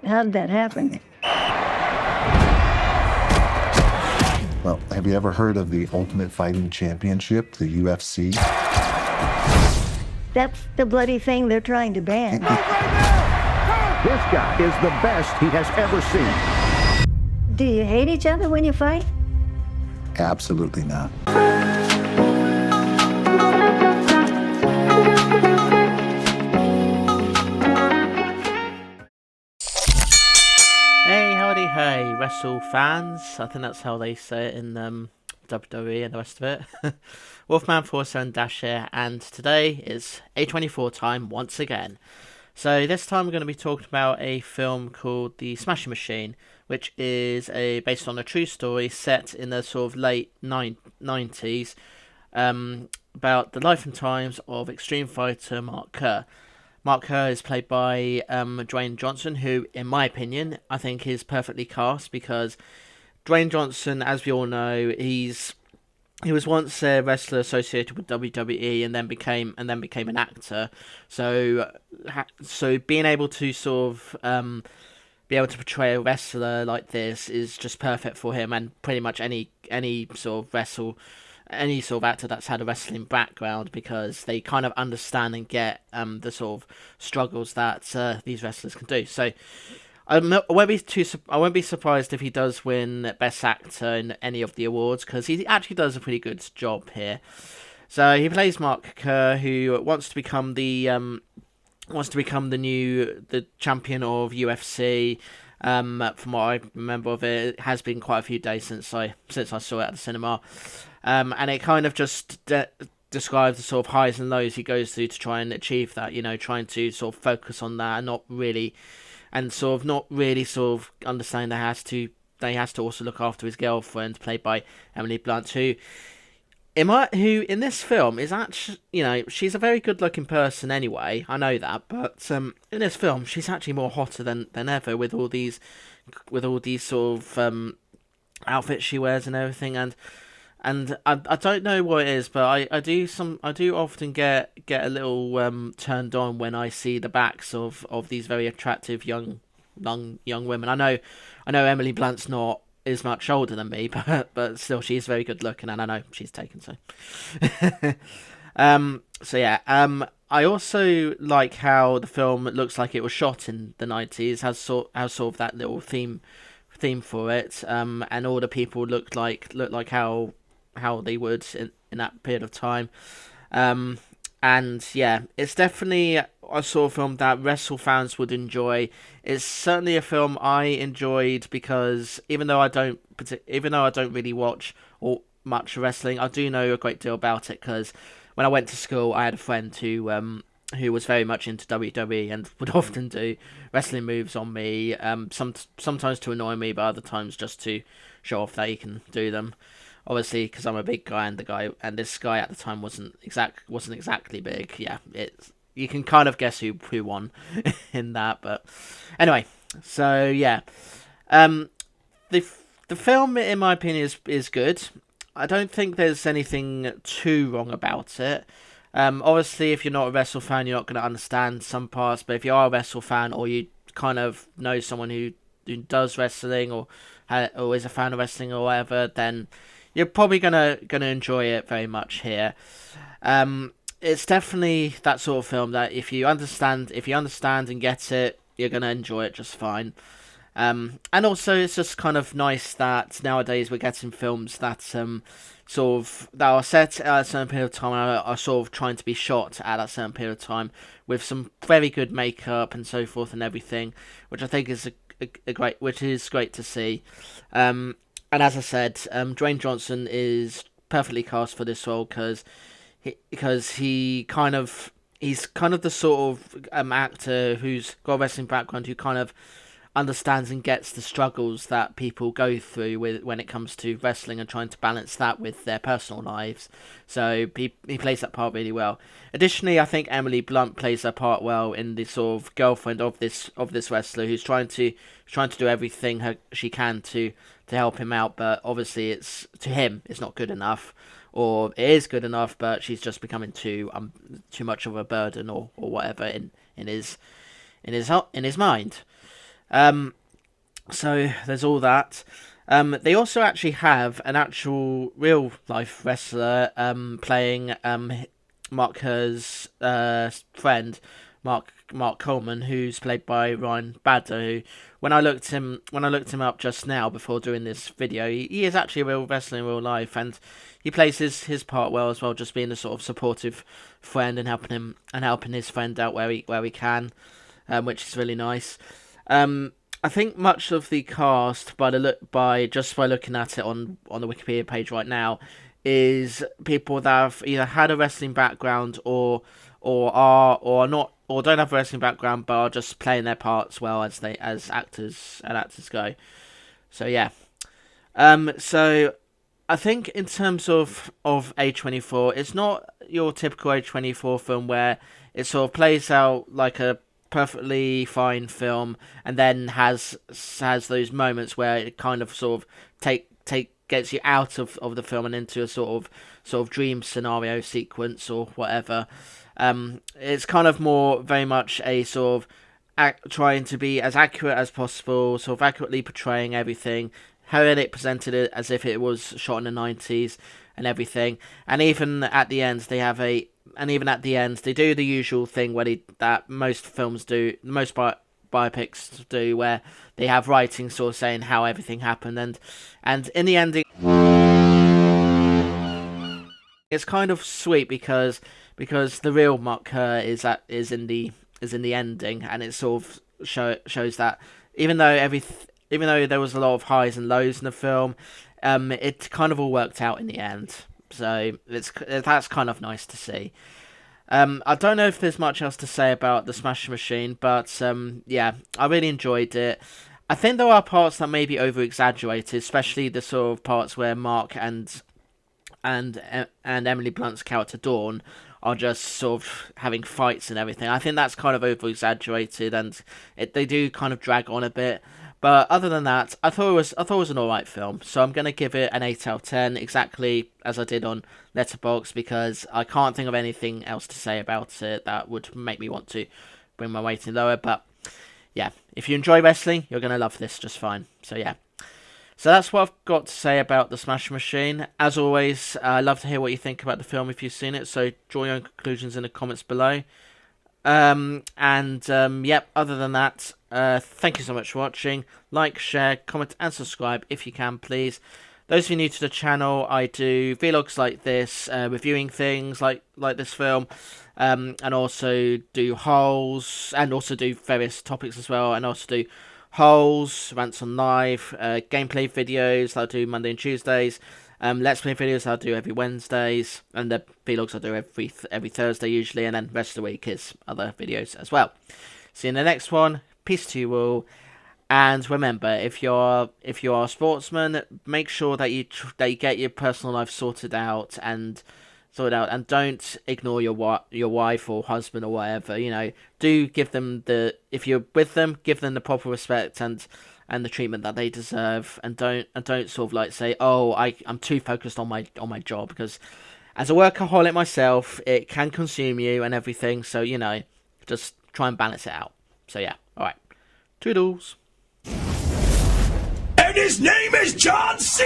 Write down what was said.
How did that happen? Well, have you ever heard of the Ultimate Fighting Championship, the UFC? That's the bloody thing they're trying to ban. This guy is the best he has ever seen. Do you hate each other when you fight? Absolutely not. Hey, howdy, hey, wrestle fans. I think that's how they say it in WWE and the rest of it. Wolfman 47 here, and today is A24 time once again. So this time we're going to be talking about a film called The Smashing Machine, which is based on a true story set in the sort of late 90s, about the life and times of extreme fighter Mark Kerr. Mark Kerr is played by Dwayne Johnson, who, in my opinion, I think is perfectly cast because Dwayne Johnson, as we all know, he was once a wrestler associated with WWE and then became an actor. So being able to sort of be able to portray a wrestler like this is just perfect for him, and pretty much any sort of actor that's had a wrestling background, because they kind of understand and get the sort of struggles that these wrestlers can do. So I won't be surprised if he does win Best Actor in any of the awards, because he actually does a pretty good job here. So he plays Mark Kerr, who wants to become the champion of UFC. From what I remember of it, it has been quite a few days since I saw it at the cinema. And it kind of just describes the sort of highs and lows he goes through to try and achieve that, trying to sort of focus on that and not really understand that he has to also look after his girlfriend, played by Emily Blunt, who in this film is actually, she's a very good looking person anyway, I know that, but in this film she's actually more hotter than ever with all these sort of outfits she wears and everything, and I don't know what it is, but I do often get a little turned on when I see the backs of these very attractive young women. I know Emily Blunt's not as much older than me, but still she's very good looking, and I know she's taken. So, I also like how the film looks like it was shot in the 90s. Has sort of that little theme for it, and all the people look like how they would in that period of time. And yeah, it's definitely a sort of film that wrestle fans would enjoy. It's certainly a film I enjoyed because even though I don't really watch or much wrestling, I do know a great deal about it, because when I went to school, I had a friend who was very much into WWE and would often do wrestling moves on me. Sometimes to annoy me, but other times just to show off that he can do them. Obviously, because I'm a big guy, and this guy at the time wasn't exactly big. Yeah, you can kind of guess who won in that. But anyway, so yeah, the film, in my opinion, is good. I don't think there's anything too wrong about it. Obviously, if you're not a wrestle fan, you're not going to understand some parts. But if you are a wrestle fan, or you kind of know someone who does wrestling, or is a fan of wrestling or whatever, then you're probably gonna enjoy it very much here. It's definitely that sort of film that if you understand and get it, you're gonna enjoy it just fine. And also, it's just kind of nice that nowadays we're getting films that that are set at a certain period of time, are sort of trying to be shot at a certain period of time with some very good makeup and so forth and everything, which I think is great to see. And as I said, Dwayne Johnson is perfectly cast for this role because he's kind of the sort of actor who's got a wrestling background, who kind of understands and gets the struggles that people go through when it comes to wrestling and trying to balance that with their personal lives. So he plays that part really well. Additionally, I think Emily Blunt plays her part well in the sort of girlfriend of this wrestler who's trying to do everything she can to help him out, but obviously it's not good enough, or it is good enough, but she's just becoming too much of a burden or whatever in his mind. So there's all that. They also actually have an actual real life wrestler playing Mark Kerr's friend, Mark Coleman, who's played by Ryan Badder. Who, when I looked him up just now before doing this video, he is actually a real wrestler in real life, and he plays his part well as well, just being a sort of supportive friend and helping his friend out where he can, which is really nice. I think much of the cast, by looking at it on the Wikipedia page right now, is people that have either had a wrestling background or are not, or don't have a wrestling background but are just playing their parts well as actors go. So yeah. So I think in terms of A24, it's not your typical A24 film where it sort of plays out like a perfectly fine film and then has those moments where it kind of sort of gets you out of the film and into a sort of dream scenario sequence or whatever. It's kind of more very much a sort of trying to be as accurate as possible, sort of accurately portraying everything, how it presented it as if it was shot in the 90s and everything. And even at the end they do the usual thing that most films do, most biopics do, where they have writing sort of saying how everything happened, and in the ending it's kind of sweet because the real Mark Kerr is in the ending, and it sort of shows that even though there was a lot of highs and lows in the film, it kind of all worked out in the end. So that's kind of nice to see. I don't know if there's much else to say about the Smash Machine, but yeah, I really enjoyed it. I think there are parts that may be over exaggerated, especially the sort of parts where Mark and Emily Blunt's character Dawn are just sort of having fights and everything. I think that's kind of over exaggerated, and they do kind of drag on a bit. But other than that, I thought it was an alright film. So I'm gonna give it an 8 out of 10, exactly as I did on Letterboxd, because I can't think of anything else to say about it that would make me want to bring my rating lower. But yeah, if you enjoy wrestling, you're gonna love this just fine. So yeah. So that's what I've got to say about the Smash Machine. As always, I'd love to hear what you think about the film if you've seen it. So draw your own conclusions in the comments below. Yep, other than that, thank you so much for watching. Like, share, comment and subscribe if you can, please. Those of you new to the channel, I do vlogs like this, reviewing things like this film, and also do hauls, and also do various topics as well, and also do hauls, rants on live, gameplay videos that I do Monday and Tuesdays, Let's Play videos I do every Wednesdays, and the vlogs I do every Thursday usually, and then the rest of the week is other videos as well. See you in the next one. Peace to you all, and remember, if you're a sportsman, make sure that you get your personal life sorted out, and don't ignore your wife or husband or whatever. You know, do give them if you're with them, give them the proper respect and the treatment that they deserve, and don't sort of like say, oh, I'm too focused on my job, because as a workaholic myself, it can consume you and everything. So, you know, just try and balance it out. So yeah, all right, toodles. And his name is John C.